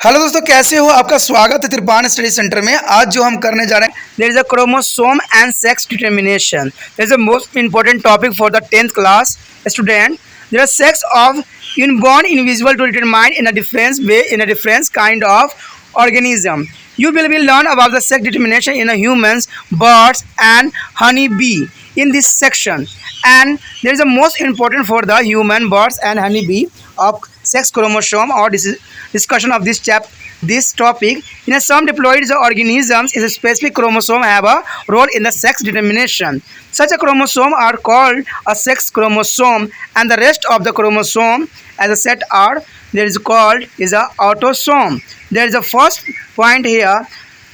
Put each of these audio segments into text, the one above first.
Hello दोस्तों, कैसे हो? आपका स्वागत है त्रिपान स्टडी सेंटर में। आज जो हम करने जा रहे हैं, there is a chromosome and sex determination. There is a most important topic for the 10th class student. There are sex of inborn individual to determine in a difference way in a difference kind of organism. You will learn about the sex determination in humans, birds and honey bee in this section. And there is a most important for the human, birds and honey bee of sex chromosome or discussion of this topic. In some diploid organisms, a specific chromosome have a role in the sex determination. Such a chromosome are called a sex chromosome, and the rest of the chromosome as a set are there is called is a autosome. There is a first point here.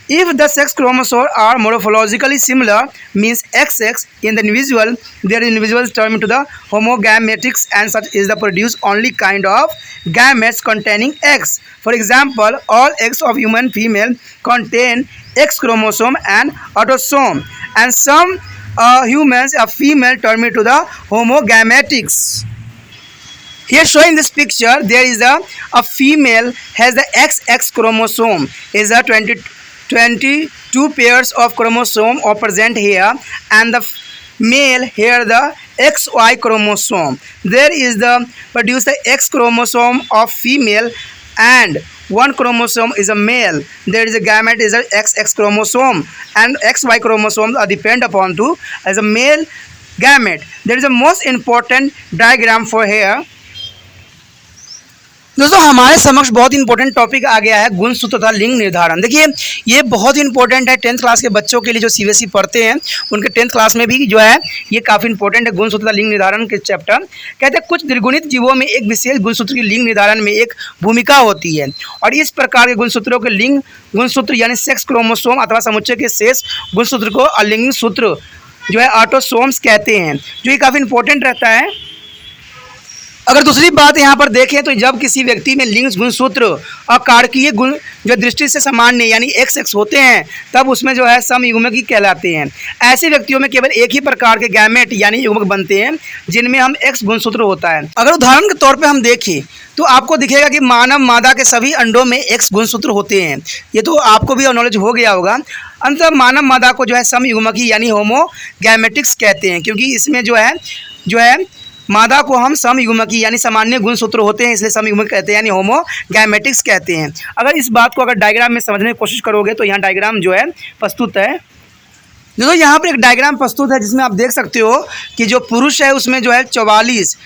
If the sex chromosomes are morphologically similar, means XX in the individual, their individuals turn into the homogametics, and such is the produce only kind of gametes containing X. For example, all eggs of human female contain X chromosome and autosome, and some humans, a female, turn into the homogametics. Here showing this picture, there is a female has the XX chromosome is a 22 pairs of chromosome are present here, and the male here the XY chromosome. There is the produce the X chromosome of female, and one chromosome is a male. There is a gamete is a XX chromosome, and XY chromosomes are depend upon to as a male gamete. There is a most important diagram for here. दोस्तों, हमारे समक्ष बहुत important topic आ गया है गुणसूत्र तथा लिंग निर्धारण। देखिए, ये बहुत इंपॉर्टेंट है 10th क्लास के बच्चों के लिए जो सीबीएसई पढ़ते हैं, उनके 10th क्लास में भी जो है ये काफ़ी इंपॉर्टेंट है गुणसूत्र तथा लिंग निर्धारण के चैप्टर। कहते हैं कुछ द्विगुणित जीवों में एक विशेष गुणसूत्र की लिंग निर्धारण में एक भूमिका होती है, और इस प्रकार के गुणसूत्रों के लिंग गुणसूत्र यानी सेक्स क्रोमोसोम अथवा समुच्चय के शेष गुणसूत्र को अलिंगिक सूत्र जो है ऑटोसोम्स कहते हैं, जो ये काफ़ी इंपॉर्टेंट रहता है। अगर दूसरी बात यहाँ पर देखें तो जब किसी व्यक्ति में लिंग गुणसूत्र और कारकीय गुण जो दृष्टि से सामान्य यानी XX होते हैं, तब उसमें जो है समयुग्मक कहलाते हैं। ऐसे व्यक्तियों में केवल एक ही प्रकार के गैमेट यानी युग्मक बनते हैं जिनमें हम X गुणसूत्र होता है। अगर उदाहरण के तौर पर हम देखें तो आपको दिखेगा कि मानव मादा के सभी अंडों में X गुणसूत्र होते हैं। ये तो आपको भी नॉलेज हो गया होगा। अंततः मानव मादा को जो है समयुग्मकी यानी होमोगैमेटिक्स कहते हैं, क्योंकि इसमें जो है मादा को हम समयुग्मकी यानी सामान्य गुणसूत्र होते हैं, इसलिए समयुग्मक कहते हैं यानी होमोगैमेटिक्स कहते हैं। अगर इस बात को अगर डायग्राम में समझने की कोशिश करोगे तो यहाँ डायग्राम जो है प्रस्तुत है। दोस्तों, यहाँ पर एक डायग्राम प्रस्तुत है जिसमें आप देख सकते हो कि जो पुरुष है उसमें जो है 44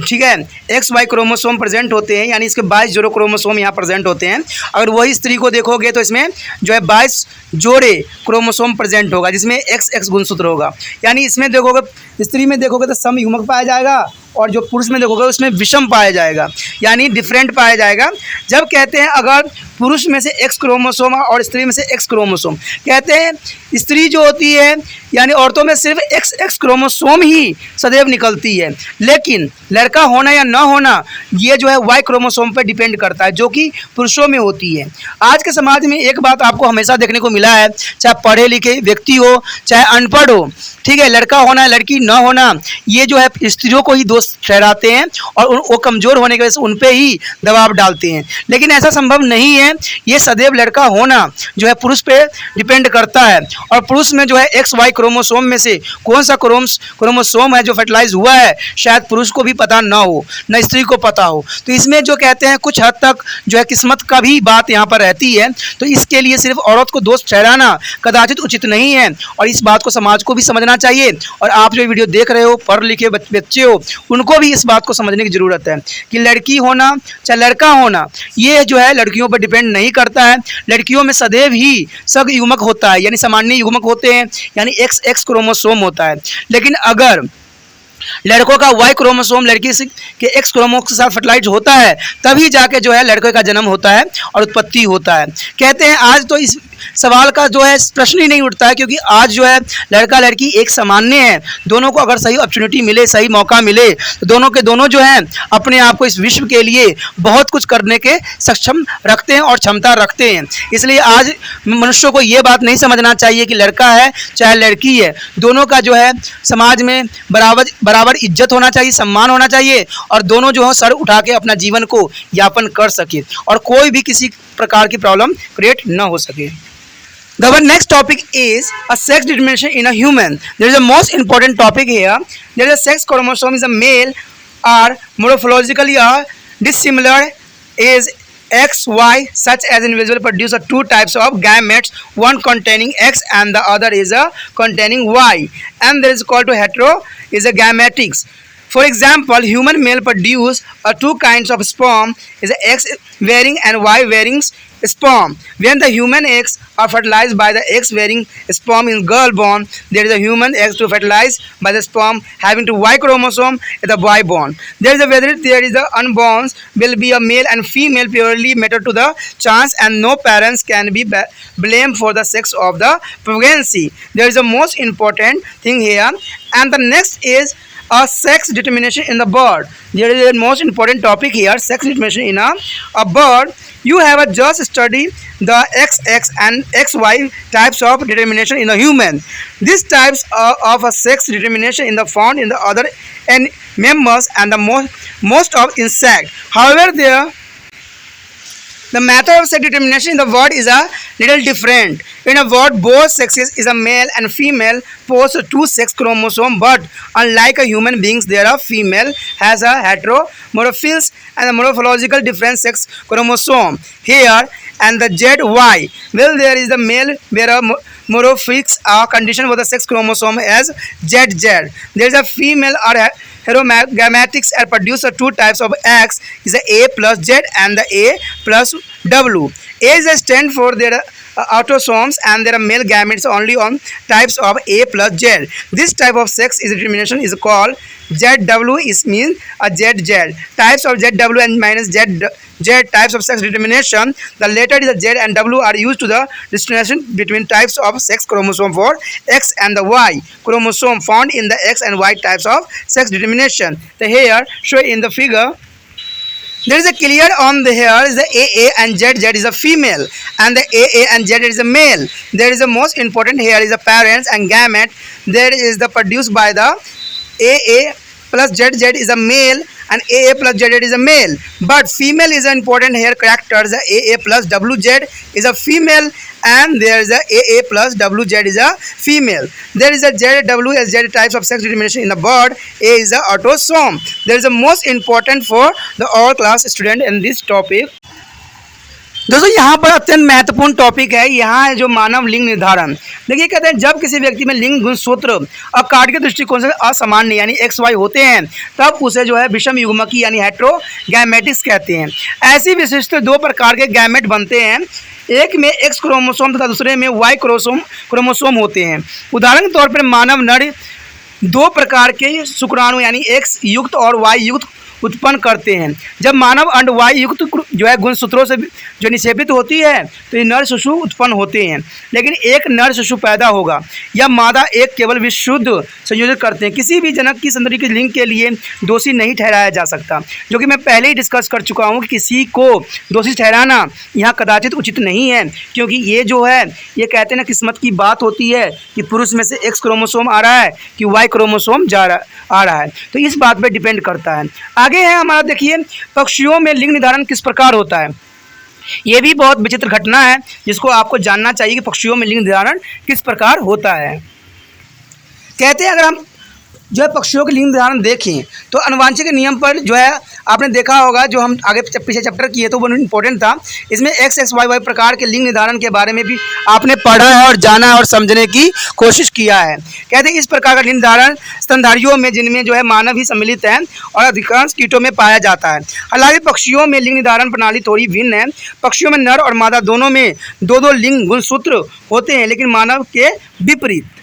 ठीक है XY क्रोमोसोम प्रेजेंट होते हैं, यानी इसके 22 जोड़े क्रोमोसोम यहाँ प्रेजेंट होते हैं। अगर वही स्त्री को देखोगे तो इसमें जो है 22 जोड़े क्रोमोसोम प्रेजेंट होगा जिसमें XX गुणसूत्र होगा। यानी इसमें देखोगे, स्त्री में देखोगे तो समयुग्मक पाया जाएगा, और जो पुरुष में देखोगे उसमें विषम पाया जाएगा यानी डिफरेंट पाया जाएगा। जब कहते हैं अगर पुरुष में से X क्रोमोसोम और स्त्री में से X क्रोमोसोम, कहते हैं स्त्री जो होती है यानी औरतों में सिर्फ XX क्रोमोसोम ही सदैव निकलती है, लेकिन लड़का होना या ना होना ये जो है Y क्रोमोसोम पर डिपेंड करता है, जो कि पुरुषों में होती है। आज के समाज में एक बात आपको हमेशा देखने को मिला है, चाहे पढ़े लिखे व्यक्ति हो चाहे अनपढ़ हो, ठीक है, लड़का होना लड़की ना होना ये जो है स्त्रियों को ही दोष ठहराते हैं और वो कमज़ोर होने की वजह से उन पर ही दबाव डालते हैं। लेकिन ऐसा संभव नहीं है। ये सदैव लड़का होना जो है पुरुष पे डिपेंड करता है, और पुरुष में जो है XY क्रोमोसोम में से कौन सा क्रोमोसोम है जो फर्टिलाइज हुआ है शायद पुरुष को भी पता ना हो, न स्त्री को पता हो। तो इसमें जो कहते हैं कुछ हद तक जो है किस्मत का भी बात यहाँ पर रहती है। तो इसके लिए सिर्फ औरत को दोष ठहराना कदाचित उचित नहीं है, और इस बात को समाज को भी समझना चाहिए। और आप जो वीडियो देख रहे हो, पढ़ लिखे बच्चे हो, उनको भी इस बात को समझने की ज़रूरत है कि लड़की होना चाहे लड़का होना ये जो है लड़कियों पर डिपेंड नहीं करता है। लड़कियों में सदैव ही समयुग्मक होता है यानी सामान्य युग्मक होते हैं, यानी XX क्रोमोसोम होता है। लेकिन अगर लड़कों का Y क्रोमोसोम लड़की के X क्रोमोसोम के साथ फर्टिलाइज होता है, तभी जाके जो है लड़के का जन्म होता है और उत्पत्ति होता है। कहते हैं आज तो इस सवाल का जो है प्रश्न ही नहीं उठता है, क्योंकि आज जो है लड़का लड़की एक सामान्य है। दोनों को अगर सही अपॉर्चुनिटी मिले, सही मौका मिले, तो दोनों के दोनों जो हैं अपने आप को इस विश्व के लिए बहुत कुछ करने के सक्षम रखते हैं और क्षमता रखते हैं। इसलिए आज मनुष्यों को ये बात नहीं समझना चाहिए कि लड़का है चाहे लड़की है, दोनों का जो है समाज में बराबर इज्जत होना चाहिए, सम्मान होना चाहिए, और दोनों जो है सर उठा के अपना जीवन को यापन कर सके, और कोई भी किसी प्रकार की प्रॉब्लम क्रिएट न हो सके। The next topic is a sex determination in a human. There is a most important topic here. There is a sex chromosome is a male are morphologically are dissimilar is X, Y, such as individual produce two types of gametes, one containing X and the other is a containing Y, and there is called to hetero is a gametics. For example, human male produce two kinds of sperm is a X bearing and Y bearing sperm. When the human eggs are fertilized by the X bearing sperm in girl born, there is a human eggs to fertilized by the sperm having to Y chromosome in the boy born. There is a whether there is a unborn will be a male and female purely matter to the chance, and no parents can be blamed for the sex of the pregnancy. There is a most important thing here, and the next is a sex determination in the bird. There is a most important topic here, sex determination in a bird. You have a just study the XX and XY types of determination in a human. These types of a sex determination in the found in the other and members and the most of insect. However, the method of sex determination in the bird is a little different. In a bird, both sexes is a male and female possess two sex chromosomes, but unlike a human beings, there are female has a heteromorphism and a morphological different sex chromosome here and the ZY. Well, there is the male where a morphics are condition with the sex chromosome as ZZ. There is a female or heterogametics are produced two types of X is the A plus Z and the A plus W. A is a stand for their autosomes and there are male gametes only on types of A plus Z. This type of sex is determination is called ZW is means a ZZ. Types of ZW and minus Z types of sex determination. The latter is the Z and W are used to the distinction between types of sex chromosome for X and the Y chromosome found in the X and Y types of sex determination. The here shown in the figure. There is a clear on the here is the AA and ZZ is a female and the AA and ZZ is a male. There is a most important here is the parents and gamete. There is the produced by the AA plus ZZ is a male and AA plus ZZ is a male. But female is an important here character. The AA plus WZ is a female and there is a AA plus WZ is a female. There is a ZW as Z types of sex determination in the bird. A is a autosome. There is a most important for the all class student in this topic. दोस्तों यहाँ पर अत्यंत महत्वपूर्ण topic है, यहाँ है जो मानव लिंग निर्धारण। देखिए कहते हैं जब किसी व्यक्ति में लिंग गुणसूत्र अकार्ड के दृष्टिकोण से असमान्य यानी एक्स वाई होते हैं तब उसे जो है विषम युग्मकी यानी हेटेरोगैमेटिक्स कहते हैं। ऐसी विशिष्ट दो प्रकार के गैमेट बनते हैं, एक में एक्स क्रोमोसोम तथा दूसरे में वाई क्रोमोसोम होते हैं। उदाहरण के तौर पर मानव नर दो प्रकार के शुक्राणु यानी एक्स युक्त और वाई युक्त उत्पन्न करते हैं। जब मानव अंड वाई युक्त जो है गुणसूत्रों से जो निक्षेपित होती है तो ये नर शिशु उत्पन्न होते हैं, लेकिन एक नर शिशु पैदा होगा या मादा एक केवल विशुद्ध संयोजित करते हैं। किसी भी जनक की संतति के लिंग के लिए दोषी नहीं ठहराया जा सकता, जो कि मैं पहले ही डिस्कस कर चुका हूँ कि किसी को दोषी ठहराना यहाँ कदाचित उचित नहीं है, क्योंकि ये जो है ये कहते हैं ना किस्मत की बात होती है कि पुरुष में से एक्स क्रोमोसोम आ रहा है कि वाई क्रोमोसोम आ रहा है, तो इस बात पर डिपेंड करता है। आगे है हमारा देखिए पक्षियों में लिंग निर्धारण किस प्रकार होता है। ये भी बहुत विचित्र घटना है जिसको आपको जानना चाहिए कि पक्षियों में लिंग निर्धारण किस प्रकार होता है। कहते हैं अगर हम जो है पक्षियों के लिंग निर्धारण देखें तो अनुवांशिक नियम पर जो है आपने देखा होगा, जो हम आगे पीछे चैप्टर किए तो वो इम्पोर्टेंट था। इसमें एक्स एक्स वाई वाई प्रकार के लिंग निर्धारण के बारे में भी आपने पढ़ा है और जाना और समझने की कोशिश किया है। कहते हैं इस प्रकार का लिंग निर्धारण स्तनधारियों में जिनमें जो है मानव ही सम्मिलित है और अधिकांश कीटों में पाया जाता है। हालांकि पक्षियों में लिंग निर्धारण प्रणाली थोड़ी भिन्न है। पक्षियों में नर और मादा दोनों में दो लिंग गुणसूत्र होते हैं, लेकिन मानव के विपरीत।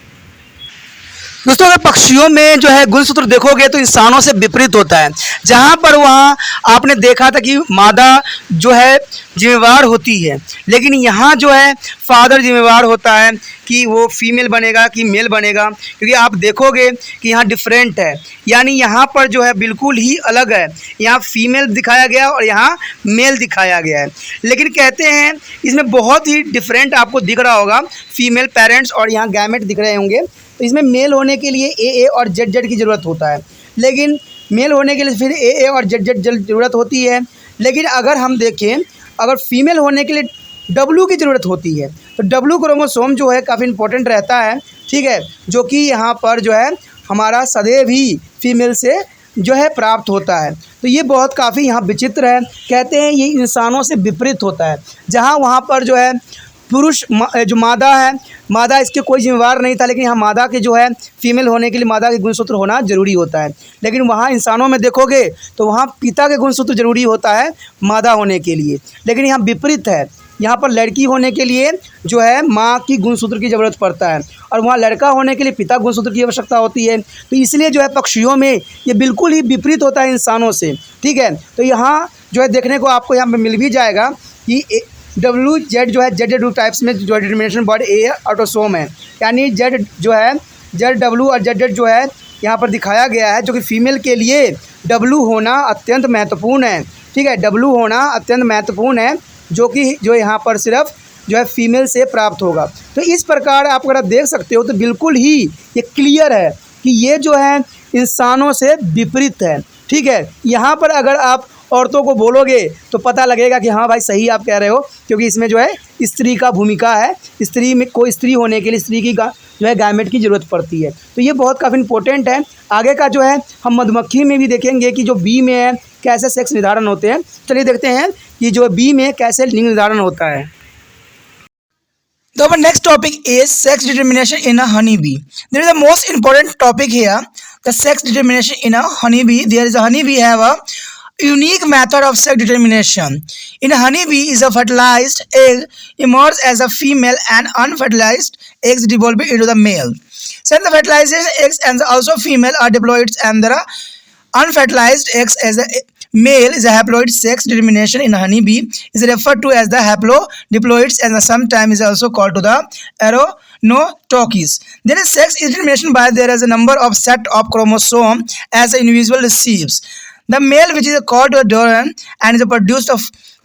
दोस्तों अगर पक्षियों में जो है गुणसूत्र देखोगे तो इंसानों से विपरीत होता है, जहाँ पर वहाँ आपने देखा था कि मादा जो है जिम्मेवार होती है, लेकिन यहाँ जो है फादर जिम्मेवार होता है कि वो फीमेल बनेगा कि मेल बनेगा, क्योंकि आप देखोगे कि यहाँ डिफरेंट है, यानी यहाँ पर जो है बिल्कुल ही अलग है। यहाँ फीमेल दिखाया गया और यहाँ मेल दिखाया गया है, लेकिन कहते हैं इसमें बहुत ही डिफरेंट आपको दिख रहा होगा। फीमेल पेरेंट्स और यहाँ गैमेट दिख रहे होंगे, तो इसमें मेल होने के लिए ए और जेड जेड की ज़रूरत होता है, लेकिन मेल होने के लिए फिर ए और जेड जेड ज़रूरत होती है। लेकिन अगर हम देखें अगर फीमेल होने के लिए डब्लू की ज़रूरत होती है, तो डब्लू क्रोमोसोम जो है काफ़ी इंपॉर्टेंट रहता है, ठीक है, जो कि यहाँ पर जो है हमारा सदैव ही फीमेल से जो है प्राप्त होता है। तो ये बहुत काफ़ी यहाँ विचित्र है। कहते हैं ये इंसानों से विपरीत होता है, जहाँ वहाँ पर जो है पुरुष जो मादा है, मादा इसके कोई जिम्मेवार नहीं था, लेकिन यहाँ मादा के जो है फीमेल होने के लिए मादा के गुणसूत्र होना ज़रूरी होता है। लेकिन वहाँ इंसानों में देखोगे तो वहाँ पिता के गुणसूत्र ज़रूरी होता है मादा होने के लिए, लेकिन यहाँ विपरीत है। यहाँ पर लड़की होने के लिए जो है माँ की गुणसूत्र की ज़रूरत पड़ता है, और वहाँ लड़का होने के लिए पिता गुणसूत्र की आवश्यकता होती है। तो इसलिए जो है पक्षियों में ये बिल्कुल ही विपरीत होता है इंसानों से, ठीक है। तो यहाँ जो है देखने को आपको यहाँ पर मिल भी जाएगा कि डब्ल्यू जेड जो है जेड डब्ल्यू टाइप्स में जो डिटर्मिनेशन वर्ड ए ऑटोसोम है, यानी जेड जो है जेड डब्ल्यू और जेड जो है यहाँ पर दिखाया गया है, जो कि फीमेल के लिए डब्ल्यू होना अत्यंत महत्वपूर्ण है, ठीक है। डब्ल्यू होना अत्यंत महत्वपूर्ण है, जो यहाँ पर सिर्फ जो है फीमेल से प्राप्त होगा। तो इस प्रकार आप अगर देख सकते हो तो बिल्कुल ही ये क्लियर है कि ये जो है इंसानों से विपरीत है, ठीक है। यहाँ पर अगर आप औरतों को बोलोगे तो पता लगेगा कि हाँ भाई सही आप कह रहे हो, क्योंकि इसमें जो है स्त्री का भूमिका है, स्त्री में कोई स्त्री होने के लिए स्त्री की जो है गैमेट की ज़रूरत पड़ती है। तो ये बहुत काफ़ी इंपॉर्टेंट है। आगे का जो है हम मधुमक्खी में भी देखेंगे कि जो बी में है कैसे सेक्स निर्धारण होते हैं। चलिए देखते हैं कि जो बी में कैसे लिंग निर्धारण होता है। So our next topic is sex determination in a honeybee. There is a most important topic here, the sex determination in a honeybee. There is a honeybee have a unique method of sex determination. In a honeybee is a fertilized egg emerges as a female and unfertilized eggs develop into the male. Since the fertilized eggs and also female are diploids and there are unfertilized eggs as a male is a haploid. Sex determination in a honeybee is referred to as the haplodiploids and sometimes is also called to the aronotokies. There is sex determination by there is a number of set of chromosome as an individual receives. The male, which is called a Doran and is produced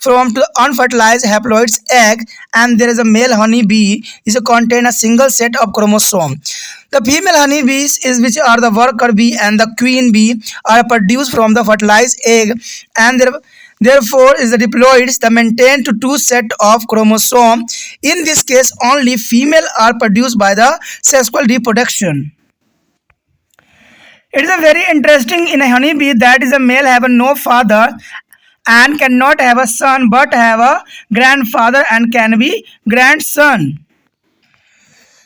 from the unfertilized haploid egg, and there is a male honeybee is contain a single set of chromosome. The female honeybees is which are the worker bee and the queen bee are produced from the fertilized egg, and therefore is the diploids the maintain to two set of chromosome. In this case, only female are produced by the sexual reproduction. It is a very interesting in a honeybee that is a male have a no father and cannot have a son but have a grandfather and can be grandson.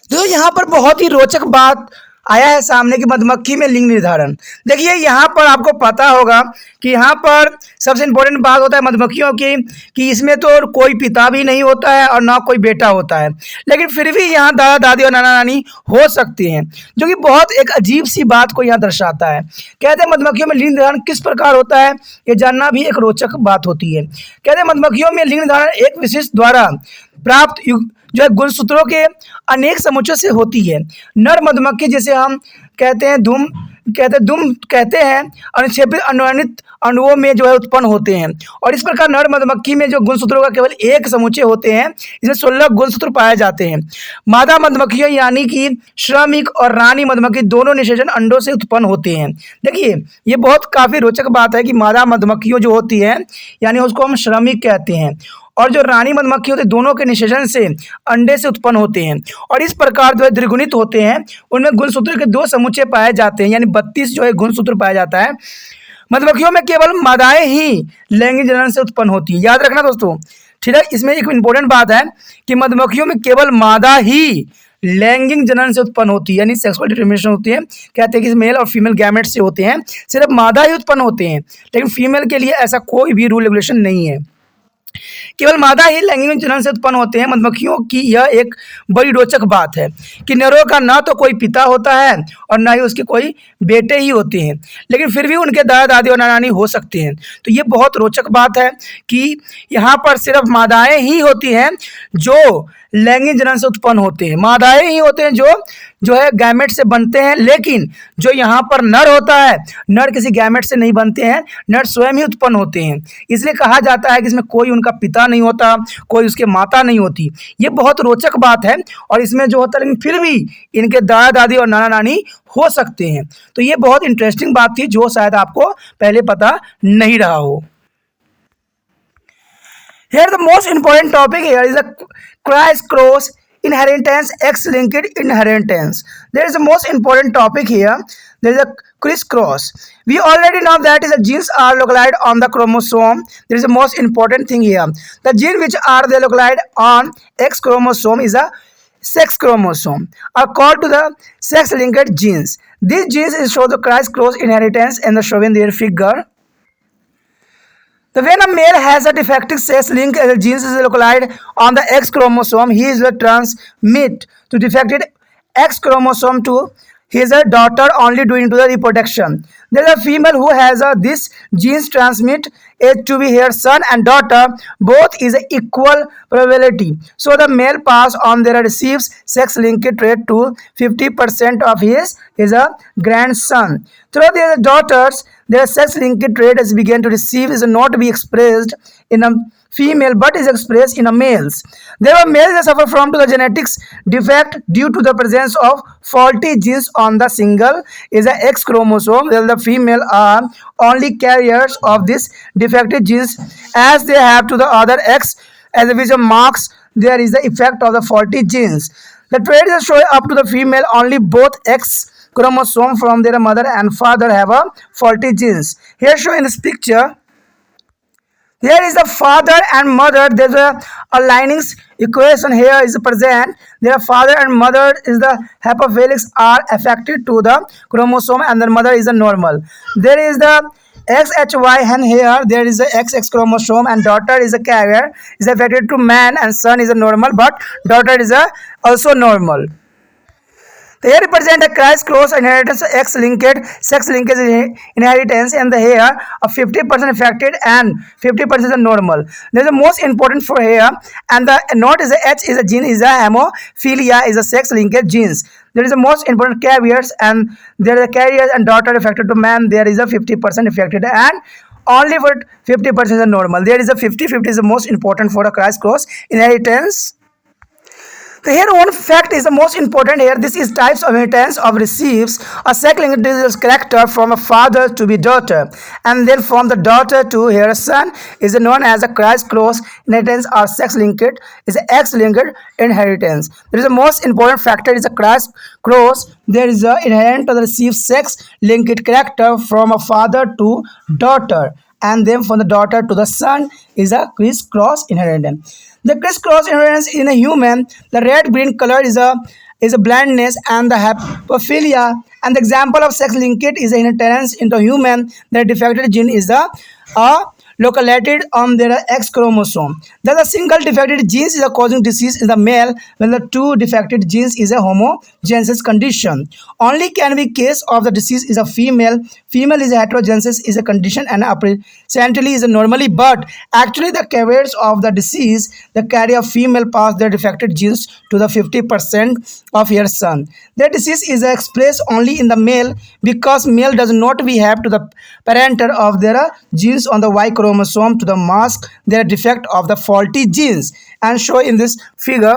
तो यहाँ पर बहुत ही रोचक बात आया है सामने की मधुमक्खी में लिंग निर्धारण। देखिए यहाँ पर आपको पता होगा कि यहाँ पर सबसे इम्पोर्टेंट बात होता है मधुमक्खियों की कि इसमें तो कोई पिता भी नहीं होता है और ना कोई बेटा होता है, लेकिन फिर भी यहाँ दादा दादी और नाना नानी हो सकते हैं, जो कि बहुत एक अजीब सी बात को यहाँ दर्शाता है। कहते हैं मधुमक्खियों में लिंग निर्धारण किस प्रकार होता है, ये जानना भी एक रोचक बात होती है। कहते हैं मधुमक्खियों में लिंग निर्धारण एक विशिष्ट द्वारा प्राप्त जो है गुणसूत्रों के अनेक समुच्चयों से होती है। नर मधुमक्खी जिसे हम कहते हैं दुम कहते हैं अनिक्षेपित अनुरणित अणुओं में जो है उत्पन्न होते हैं, और इस प्रकार नर मधुमक्खी में जो गुणसूत्रों का केवल एक समुच्चय होते हैं, इसमें 16 गुणसूत्र पाए जाते हैं। मादा मधुमक्खियों यानी कि श्रमिक और रानी मधुमक्खी दोनों निषेचन अंडों से उत्पन्न होते हैं। देखिए ये बहुत काफ़ी रोचक बात है कि मादा मधुमक्खियों जो होती हैं यानी उसको हम श्रमिक कहते हैं, और जो रानी मधुमक्खी होती है दोनों के निषेचन से अंडे से उत्पन्न होते हैं, और इस प्रकार जो है द्विगुणित होते हैं। उनमें गुणसूत्र के 2 समुच्चय पाए जाते हैं, यानी 32 जो है गुणसूत्र पाया जाता है। मधुमक्खियों में केवल मादाएं ही लैंगिक जनन से उत्पन्न होती है, याद रखना दोस्तों, ठीक है। इसमें एक इम्पोर्टेंट बात है कि मधुमक्खियों में केवल मादा ही लैंगिक जनन से उत्पन्न होती है, यानी सेक्सुअल डिटर्मिनेशन होती है। कहते हैं कि मेल और फीमेल गैमेट से होते हैं, सिर्फ मादा ही उत्पन्न होते हैं, लेकिन फीमेल के लिए ऐसा कोई भी रूल रेगुलेशन नहीं है, केवल मादा ही लैंगिक जनन से उत्पन्न होते हैं। मधुमक्खियों की यह एक बड़ी रोचक बात है कि नरों का ना तो कोई पिता होता है और ना ही उसके कोई बेटे ही होते हैं, लेकिन फिर भी उनके दादा दादी और नाना नानी हो सकते हैं। तो ये बहुत रोचक बात है कि यहाँ पर सिर्फ मादाएं ही होती हैं जो लैंगिक जनन से उत्पन्न होते हैं, मादाएं ही होते हैं जो है गैमेट से बनते हैं, लेकिन जो यहाँ पर नर होता है, नर किसी गैमेट से नहीं बनते हैं, नर स्वयं ही उत्पन्न होते हैं। इसलिए कहा जाता है कि इसमें कोई उनका पिता नहीं होता, कोई उसके माता नहीं होती। ये बहुत रोचक बात है, और इसमें जो होता है लेकिन फिर भी इनके दादा दादी और नाना नानी हो सकते हैं। तो ये बहुत इंटरेस्टिंग बात थी जो शायद आपको पहले पता नहीं रहा हो। Here the most important topic here is the cross inheritance, X-linked inheritance. There is the most important topic here. There is a crisscross. We already know that is the genes are localized on the chromosome. There is the most important thing here. The gene which are they localized on X chromosome is a sex chromosome are called to the sex-linked genes. These genes show the cross inheritance and the showing their figure. When a male has a defective sex link the genes is localized on the X chromosome, he is transmit to defective X chromosome to his daughter only during to the reproduction. There is a female who has this genes transmit it to be her son and daughter. Both is a equal probability. So the male pass on their receives sex linked trait to 50% of his a grandson. Through their daughters, their sex linked trait is began to receive is not be expressed in a female but is expressed in a males. There are males that suffer from to the genetics defect due to the presence of faulty genes on the single is a X chromosome, while the female are only carriers of this defective genes as they have to the other X, as which marks there is the effect of the faulty genes. The trait is showing up to the female only both X chromosome from their mother and father have a faulty genes. Here shown in this picture, here is the father and mother. There's a linings equation here is present. Their father and mother is the haplophilics are affected to the chromosome and their mother is a normal. There is the XHY and here there is a XX chromosome and daughter is a carrier is affected to man and son is a normal but daughter is a also normal. They represent a cross inheritance, X-linked, sex-linked inheritance, and the hair of 50% affected and 50% is normal. This is the most important for hair, and the note is a H is a gene is a hemophilia is a sex-linked genes. There is the most important carriers, and there are carriers and daughter affected to man. There is a 50% affected and only for 50% is normal. There is a 50-50 is the most important for a cross inheritance. So here one fact is the most important here. This is types of inheritance of receives a second character from a father to be daughter and then from the daughter to her son is known as a cross inheritance or sex linked is an X linked inheritance. There is a most important factor is a cross. There is a inherent to receive sex linked character from a father to daughter and then from the daughter to the son is a crisscross inheritance. The crisscross inheritance in a human, the red-green color is a blindness and the hapophilia. And the example of sex-linked is an inheritance into human. The defective gene is the located on their X chromosome. Thus, a single defective gene is causing disease in the male, while the two defective genes is a homogenesis condition. Only can be case of the disease is a female. Female is a heterogenesis is a condition and apparently is a normally, but actually the carriers of the disease, the carrier of female pass their defective genes to the 50% of her son. The disease is expressed only in the male because male does not have to the parental of their genes on the Y chromosome to the mask their defect of the faulty genes and show in this figure.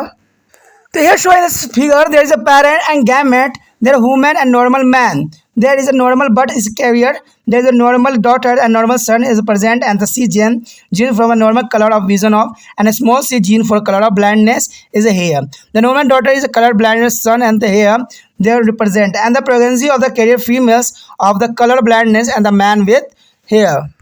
So here show in this figure there is a parent and gamete, there are human and normal man. There is a normal but is carrier. There is a normal daughter and normal son is present and the C gene from a normal color of vision of and a small C gene for color of blindness is a hair. The normal daughter is a color blindness son and the hair they represent and the pregnancy of the carrier females of the color blindness and the man with hair.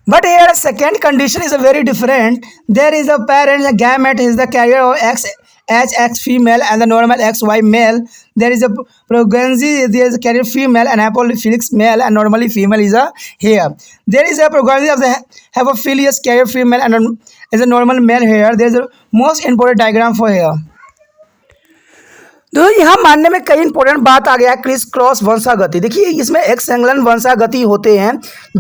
But here a second condition is a very different. There is a parent, the gamete is the carrier of XX female and the normal XY male. There is a pregnancy, there is a carrier female and haplophilic male and normally female is a hair. There is a pregnancy of the haplophilious carrier female and is a normal male hair. There is a most important diagram for hair. तो यहाँ मानने में कई important बात आ गया है criss cross वंशागति। देखिए इसमें एक संलग्न वंशागति होते हैं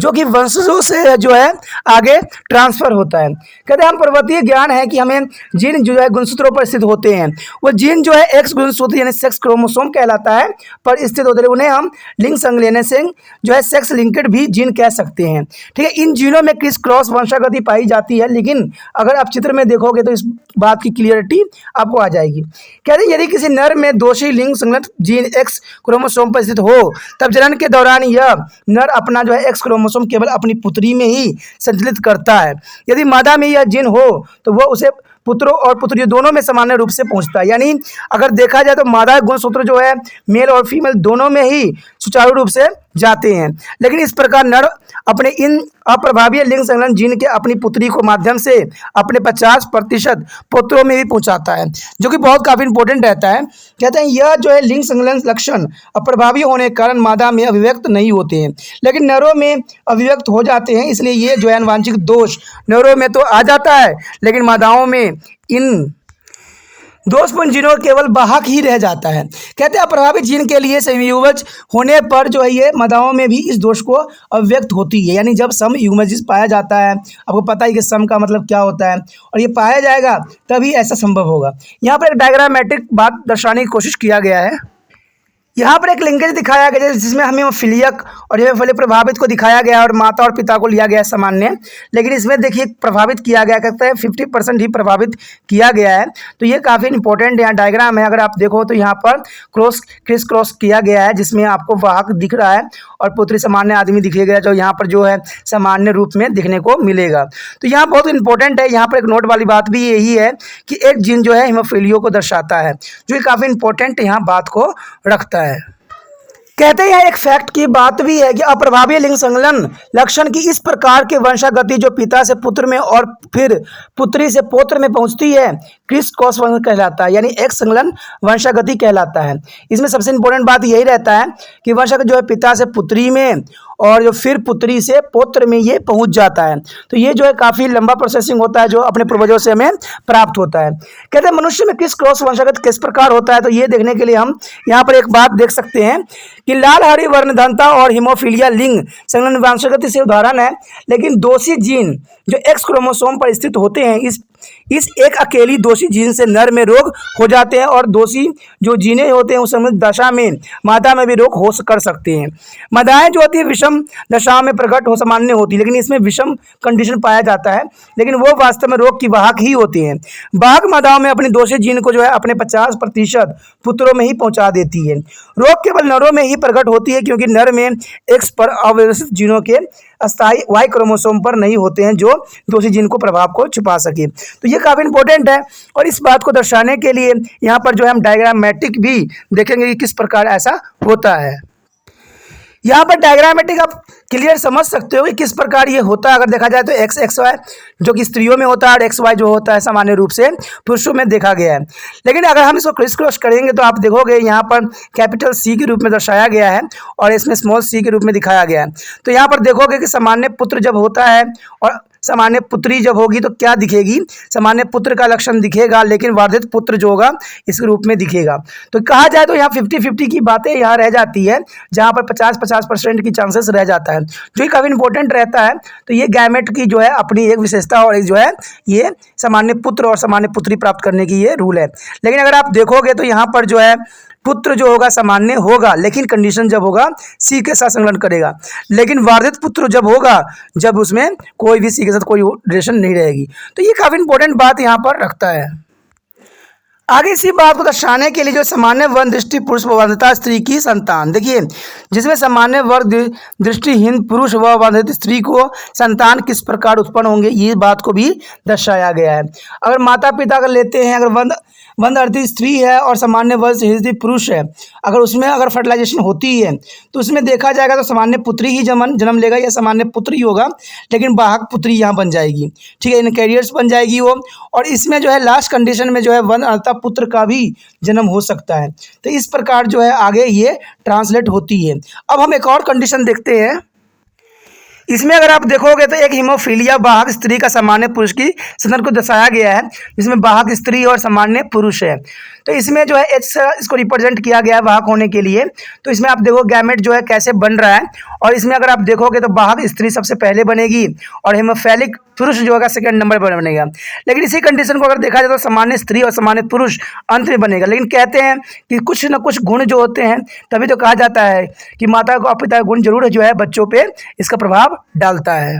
जो कि वंशजों से जो है आगे ट्रांसफर होता है। कहते हैं हम पर्वतीय ज्ञान है कि हमें जीन जो है गुणसूत्रों पर स्थित होते हैं, वो जीन जो है एक्स गुणसूत्र यानी सेक्स क्रोमोसोम कहलाता है पर स्थित होते हैं, उन्हें हम लिंग संलयन से जो है सेक्स लिंक्ड भी जीन कह सकते हैं। ठीक है, इन जीनों में क्रिस क्रॉस वंशागति पाई जाती है, लेकिन अगर आप चित्र में देखोगे तो इस बात की क्लियरिटी आपको आ जाएगी। कहते हैं यदि किसी नर में दोषी लिंग संलग्न जीन एक्स क्रोमोसोम पर स्थित हो तब जनन के दौरान यह नर अपना जो है एक्स क्रोमोसोम केवल अपनी पुत्री में ही संचालित करता है। यदि मादा में यह जीन हो तो वह उसे पुत्रों और पुत्रियों दोनों में सामान्य रूप से पहुंचता है। यानी अगर देखा जाए तो मादा गुणसूत्र जो है मेल और फीमेल दोनों में ही सुचारू रूप से जाते हैं, लेकिन इस प्रकार नर अपने इन अप्रभावी लिंग संलग्न जीन के अपनी पुत्री को माध्यम से अपने 50% पुत्रों में भी पहुंचाता है, जो कि बहुत काफ़ी इंपॉर्टेंट रहता है। कहते हैं यह जो है लिंग संलग्न लक्षण अप्रभावी होने के कारण मादा में अभिव्यक्त नहीं होते हैं, लेकिन नरों में अभिव्यक्त हो जाते हैं। इसलिए ये जो है आनुवंशिक दोष नरों में तो आ जाता है, लेकिन मादाओं में इन दोषपूर्ण जीनों केवल वाहक ही रह जाता है। कहते हैं अप्रभावित जीन के लिए संयुग्मज होने पर जो है ये मादाओं में भी इस दोष को अभिव्यक्त होती है। यानी जब सम युग्मज पाया जाता है, आपको पता है कि सम का मतलब क्या होता है, और ये पाया जाएगा तभी ऐसा संभव होगा। यहाँ पर एक डायग्रामेटिक बात दर्शाने की कोशिश किया गया है। यहाँ पर एक लिंकेज दिखाया गया है जिसमें हमें फिलियक और हेमोफिलिक प्रभावित को दिखाया गया है और माता और पिता को लिया गया है सामान्य, लेकिन इसमें देखिए प्रभावित किया गया, कहते हैं 50% ही प्रभावित किया गया है। तो ये काफ़ी इंपॉर्टेंट यहाँ डायग्राम है। अगर आप देखो तो यहाँ पर क्रिस क्रॉस किया गया है जिसमें आपको वाहक दिख रहा है और पुत्री सामान्य आदमी दिखेगा जो यहाँ पर जो है सामान्य रूप में दिखने को मिलेगा। तो यहाँ बहुत इंपॉर्टेंट है। यहाँ पर एक नोट वाली बात भी यही है कि एक जीन जो है हीमोफिलियो को दर्शाता है, जो कि काफ़ी इंपॉर्टेंट यहाँ बात को रखता है। कहते हैं एक फैक्ट की बात भी है कि अप्रभावी लिंग संलग्न लक्षण की इस प्रकार की वंशागति जो पिता से पुत्र में और फिर पुत्री से पौत्र में पहुंचती है क्रिस क्रॉस वंश कहलाता है, यानी एक संलग्न वंशागति कहलाता है। इसमें सबसे इंपॉर्टेंट बात यही रहता है कि वंशागति जो है पिता से पुत्री में और जो फिर पुत्री से पौत्र में ये पहुंच जाता है। तो ये जो है काफ़ी लंबा प्रोसेसिंग होता है जो अपने पूर्वजों से हमें प्राप्त होता है। कहते हैं मनुष्य में क्रिस क्रॉस वंशागत किस प्रकार होता है, तो ये देखने के लिए हम यहाँ पर एक बात देख सकते हैं कि लाल हरी वर्णधनता और हीमोफिलिया लिंग संलग्न वंशागति से उदाहरण है, लेकिन दोषी जीन जो एक्स क्रोमोसोम पर स्थित होते हैं इस एक अकेली दोषी जीन से नर में रोग हो जाते हैं और दोषी जो जीने होते हैं उस समय दशा में मादा में भी रोग हो कर सकते हैं। मादाएं जो होती है विषम दशाओं में प्रकट हो सामान्य होती है, लेकिन इसमें विषम कंडीशन पाया जाता है, लेकिन वो वास्तव में रोग की वाहक ही होती हैं। वाहक मादाओं में अपनी दोषी जीन को जो है अपने 50% पुत्रों में ही पहुंचा देती है। रोग केवल नरों में ही प्रकट होती है क्योंकि नर में एक्स पर अव्यवस्थित जीनों के अस्थायी वाई क्रोमोसोम पर नहीं होते हैं जो दोषी जीन को प्रभाव को छुपा सके। तो ये काफ़ी इंपॉर्टेंट है और इस बात को दर्शाने के लिए यहाँ पर जो है हम डायग्रामेटिक भी देखेंगे कि किस प्रकार ऐसा होता है। यहाँ पर डायग्रामेटिक आप क्लियर समझ सकते हो कि किस प्रकार ये होता है। अगर देखा जाए तो एक्स एक्स वाई जो कि स्त्रियों में होता है और एक्स वाई जो होता है सामान्य रूप से पुरुषों में देखा गया है, लेकिन अगर हम इसको क्रिस क्रॉस करेंगे तो आप देखोगे यहाँ पर कैपिटल सी के रूप में दर्शाया गया है और इसमें स्मॉल सी के रूप में दिखाया गया है। तो यहाँ पर देखोगे कि सामान्य पुत्र जब होता है और सामान्य पुत्री जब होगी तो क्या दिखेगी, सामान्य पुत्र का लक्षण दिखेगा, लेकिन वर्धित पुत्र जो होगा इस रूप में दिखेगा। तो कहा जाए तो यहाँ 50-50 की बातें यहाँ रह जाती है, जहाँ पर 50-50% की चांसेस रह जाता है, जो कि काफ़ी इंपॉर्टेंट रहता है। तो ये गैमेट की जो है अपनी एक विशेषता और एक जो है ये सामान्य पुत्र और सामान्य पुत्री प्राप्त करने की ये रूल है। लेकिन अगर आप देखोगे तो यहाँ पर जो है पुत्र जो होगा सामान्य होगा, लेकिन कंडीशन जब होगा सी के साथ संलग्न करेगा, लेकिन वर्धित पुत्र जब होगा जब उसमें कोई भी सी के साथ कोई रिलेशन नहीं रहेगी। तो ये काफ़ी इंपॉर्टेंट बात यहाँ पर रखता है। आगे इसी बात को दर्शाने के लिए जो सामान्य वर्ण दृष्टि पुरुष व वर्धिता स्त्री की संतान, देखिए जिसमें सामान्य वर्ग दृष्टिहीन पुरुष व वर्धित स्त्री को संतान किस प्रकार उत्पन्न होंगे ये बात को भी दर्शाया गया है। अगर माता पिता अगर लेते हैं, अगर वंद अर्थित स्त्री है और सामान्य वर्ग से पुरुष है, अगर उसमें अगर फर्टिलाइजेशन होती है तो उसमें देखा जाएगा तो सामान्य पुत्री ही जन्म लेगा या सामान्य पुत्र ही होगा, लेकिन वाहक पुत्री यहाँ बन जाएगी, ठीक है, इन कैरियर्स बन जाएगी वो। और इसमें जो है लास्ट कंडीशन में जो है वंद अर्था पुत्र का भी जन्म हो सकता है। तो इस प्रकार जो है आगे ये ट्रांसलेट होती है। अब हम एक और कंडीशन देखते हैं। इसमें अगर आप देखोगे तो एक हीमोफिलिया वाहक स्त्री का सामान्य पुरुष की संदर्भ को दर्शाया गया है, जिसमें वाहक स्त्री और सामान्य पुरुष है। तो इसमें जो है एच से इसको रिप्रेजेंट किया गया है वाहक होने के लिए। तो इसमें आप देखो गैमेट जो है कैसे बन रहा है, और इसमें अगर आप देखोगे तो वाहक स्त्री सबसे पहले बनेगी और हीमोफिलिक पुरुष जो होगा सेकंड नंबर पर बनेगा। लेकिन इसी कंडीशन को अगर देखा जाए तो सामान्य स्त्री और सामान्य पुरुष अंत में बनेगा। लेकिन कहते हैं कि कुछ न कुछ गुण जो होते हैं, तभी तो कहा जाता है कि माता और पिता का गुण जरूर जो है बच्चों पे इसका प्रभाव डालता है।